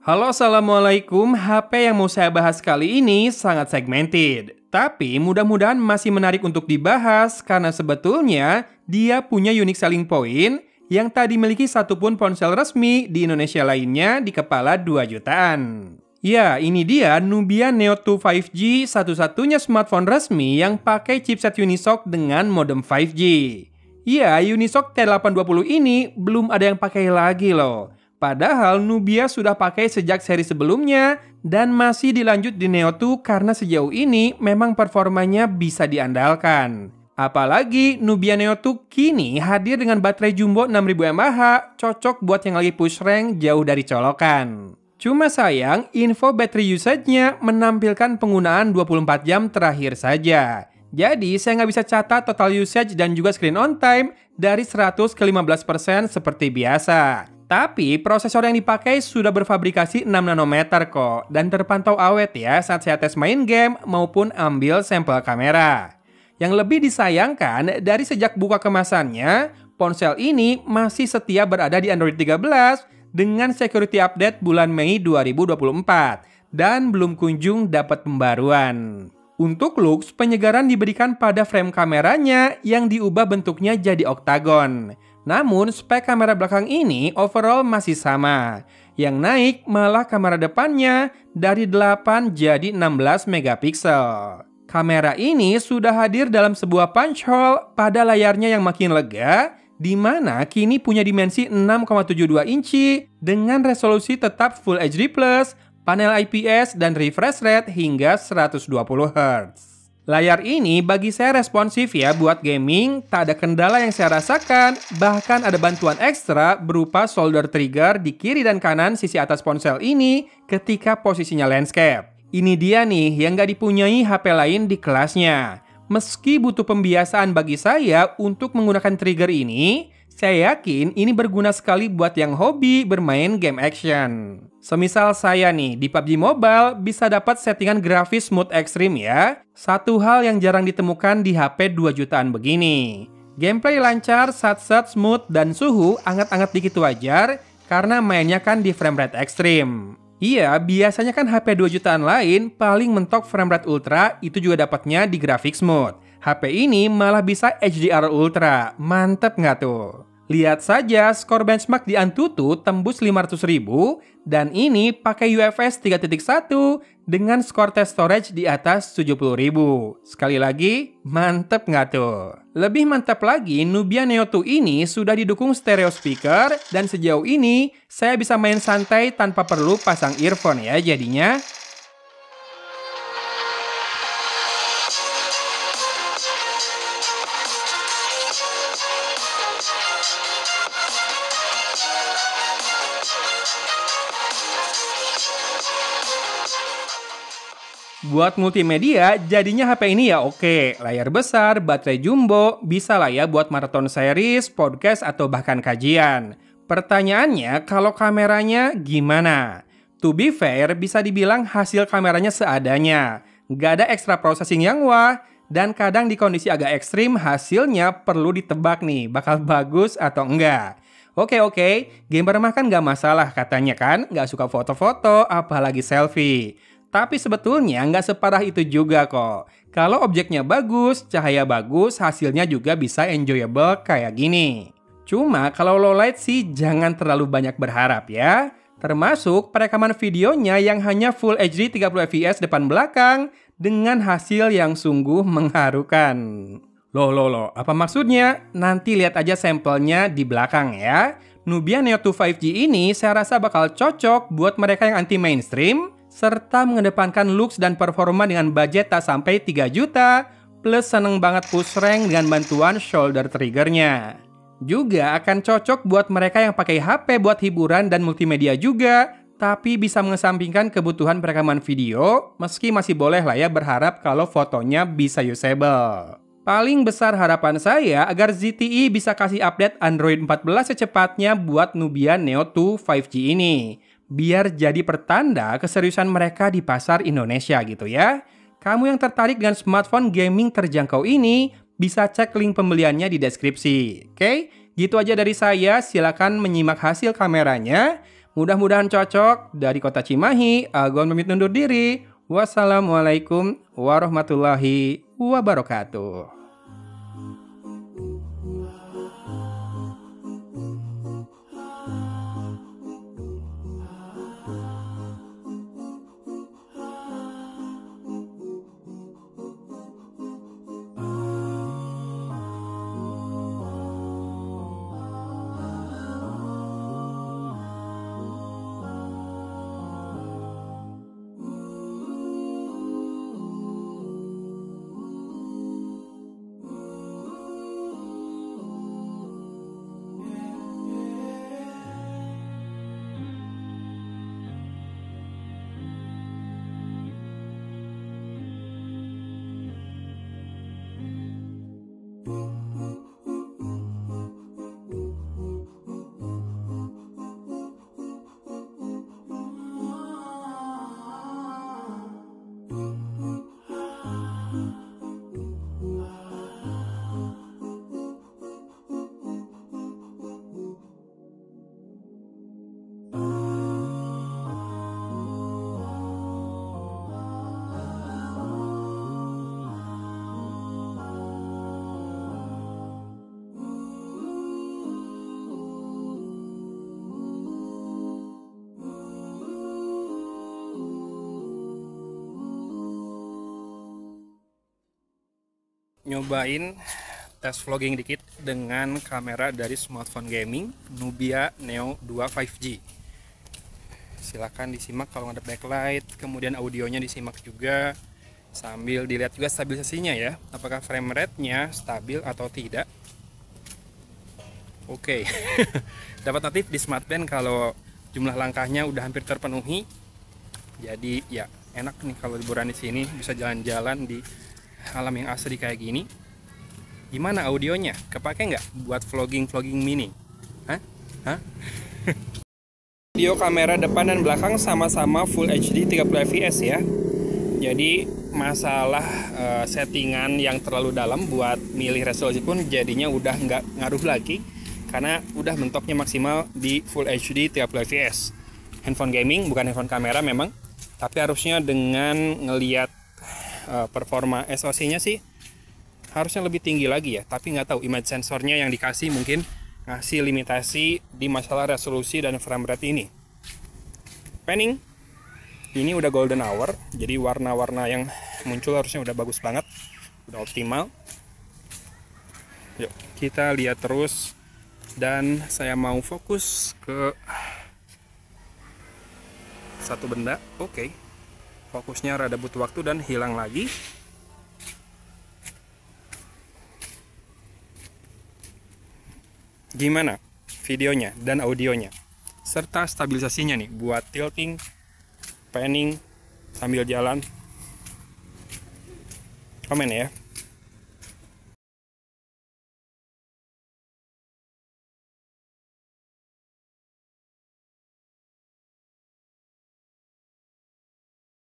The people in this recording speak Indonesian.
Halo, Assalamualaikum. HP yang mau saya bahas kali ini sangat segmented. Tapi mudah-mudahan masih menarik untuk dibahas karena sebetulnya dia punya unique selling point yang tak dimiliki satupun ponsel resmi di Indonesia lainnya di kepala 2 jutaan. Ya, ini dia Nubia Neo 2 5G, satu-satunya smartphone resmi yang pakai chipset Unisoc dengan modem 5G. Ya, Unisoc T820 ini belum ada yang pakai lagi loh. Padahal Nubia sudah pakai sejak seri sebelumnya dan masih dilanjut di Neo 2 karena sejauh ini memang performanya bisa diandalkan. Apalagi Nubia Neo 2 kini hadir dengan baterai jumbo 6000 mAh, cocok buat yang lagi push rank jauh dari colokan. Cuma sayang, info battery usage-nya menampilkan penggunaan 24 jam terakhir saja. Jadi saya nggak bisa catat total usage dan juga screen on time dari 100 ke 15% seperti biasa. Tapi prosesor yang dipakai sudah berfabrikasi 6 nanometer kok dan terpantau awet ya saat saya tes main game maupun ambil sampel kamera. Yang lebih disayangkan dari sejak buka kemasannya, ponsel ini masih setia berada di Android 13 dengan security update bulan Mei 2024 dan belum kunjung dapat pembaruan. Untuk looks, penyegaran diberikan pada frame kameranya yang diubah bentuknya jadi oktagon. Namun, spek kamera belakang ini overall masih sama. Yang naik malah kamera depannya dari 8 jadi 16 megapiksel. Kamera ini sudah hadir dalam sebuah punch hole pada layarnya yang makin lega, di mana kini punya dimensi 6,72 inci dengan resolusi tetap Full HD+, panel IPS, dan refresh rate hingga 120 Hz. Layar ini bagi saya responsif ya buat gaming, tak ada kendala yang saya rasakan, bahkan ada bantuan ekstra berupa shoulder trigger di kiri dan kanan sisi atas ponsel ini ketika posisinya landscape. Ini dia nih yang nggak dipunyai HP lain di kelasnya. Meski butuh pembiasaan bagi saya untuk menggunakan trigger ini, saya yakin ini berguna sekali buat yang hobi bermain game action. Semisal saya nih, di PUBG Mobile bisa dapat settingan grafis smooth extreme ya. Satu hal yang jarang ditemukan di HP 2 jutaan begini. Gameplay lancar, sat-sat smooth, dan suhu anget-anget dikit wajar karena mainnya kan di frame rate ekstrim. Iya, biasanya kan HP 2 jutaan lain paling mentok frame rate ultra itu juga dapatnya di grafik smooth. HP ini malah bisa HDR ultra, mantep nggak tuh? Lihat saja skor benchmark di Antutu tembus 500.000 dan ini pakai UFS 3.1 dengan skor test storage di atas 70.000. Sekali lagi, mantep nggak tuh? Lebih mantap lagi, Nubia Neo 2 ini sudah didukung stereo speaker dan sejauh ini saya bisa main santai tanpa perlu pasang earphone ya jadinya. Buat multimedia, jadinya HP ini ya oke. Layar besar, baterai jumbo, bisa lah ya buat maraton series, podcast, atau bahkan kajian. Pertanyaannya, kalau kameranya gimana? To be fair, bisa dibilang hasil kameranya seadanya. Nggak ada ekstra processing yang wah, dan kadang di kondisi agak ekstrim hasilnya perlu ditebak nih, bakal bagus atau enggak. Oke, gamer mah kan nggak masalah katanya kan, nggak suka foto-foto, apalagi selfie. Tapi sebetulnya nggak separah itu juga kok. Kalau objeknya bagus, cahaya bagus, hasilnya juga bisa enjoyable kayak gini. Cuma kalau low light sih jangan terlalu banyak berharap ya. Termasuk perekaman videonya yang hanya Full HD 30 fps depan belakang dengan hasil yang sungguh mengharukan. Loh, apa maksudnya? Nanti lihat aja sampelnya di belakang ya. Nubia Neo 2 5G ini saya rasa bakal cocok buat mereka yang anti mainstream, serta mengedepankan looks dan performa dengan budget tak sampai 3 juta, plus seneng banget push rank dengan bantuan shoulder triggernya. Juga akan cocok buat mereka yang pakai HP buat hiburan dan multimedia juga, tapi bisa mengesampingkan kebutuhan perekaman video, meski masih boleh lah ya berharap kalau fotonya bisa usable. Paling besar harapan saya agar ZTE bisa kasih update Android 14 secepatnya buat Nubia Neo 2 5G ini. Biar jadi pertanda keseriusan mereka di pasar Indonesia gitu ya. Kamu yang tertarik dengan smartphone gaming terjangkau ini, bisa cek link pembeliannya di deskripsi. Oke, gitu aja dari saya. Silakan menyimak hasil kameranya. Mudah-mudahan cocok. Dari kota Cimahi, Agon pamit undur diri. Wassalamualaikum warahmatullahi wabarakatuh. Nyobain tes vlogging dikit dengan kamera dari smartphone gaming Nubia Neo 2 5G. Silahkan disimak kalau ada backlight, kemudian audionya disimak juga, sambil dilihat juga stabilisasinya ya, apakah frame rate-nya stabil atau tidak. Oke. Dapat notif di Smartband kalau jumlah langkahnya udah hampir terpenuhi. Jadi ya enak nih kalau liburan di sini, bisa jalan-jalan di alam yang asri kayak gini. Gimana audionya? Kepake nggak buat vlogging mini? Hah? Video kamera depan dan belakang sama-sama Full HD 30 fps ya. Jadi masalah settingan yang terlalu dalam buat milih resolusi pun jadinya udah nggak ngaruh lagi, karena udah mentoknya maksimal di Full HD 30 fps. Handphone gaming bukan handphone kamera memang, tapi harusnya dengan ngelihat performa SoC-nya sih harusnya lebih tinggi lagi ya, tapi nggak tahu image sensornya yang dikasih mungkin ngasih limitasi di masalah resolusi dan frame rate ini. Panning ini udah golden hour, jadi warna-warna yang muncul harusnya udah bagus banget, udah optimal. Yuk kita lihat terus, dan saya mau fokus ke satu benda. Oke. Fokusnya rada butuh waktu dan hilang lagi. Gimana videonya dan audionya serta stabilisasinya nih buat tilting, panning sambil jalan? Komen ya.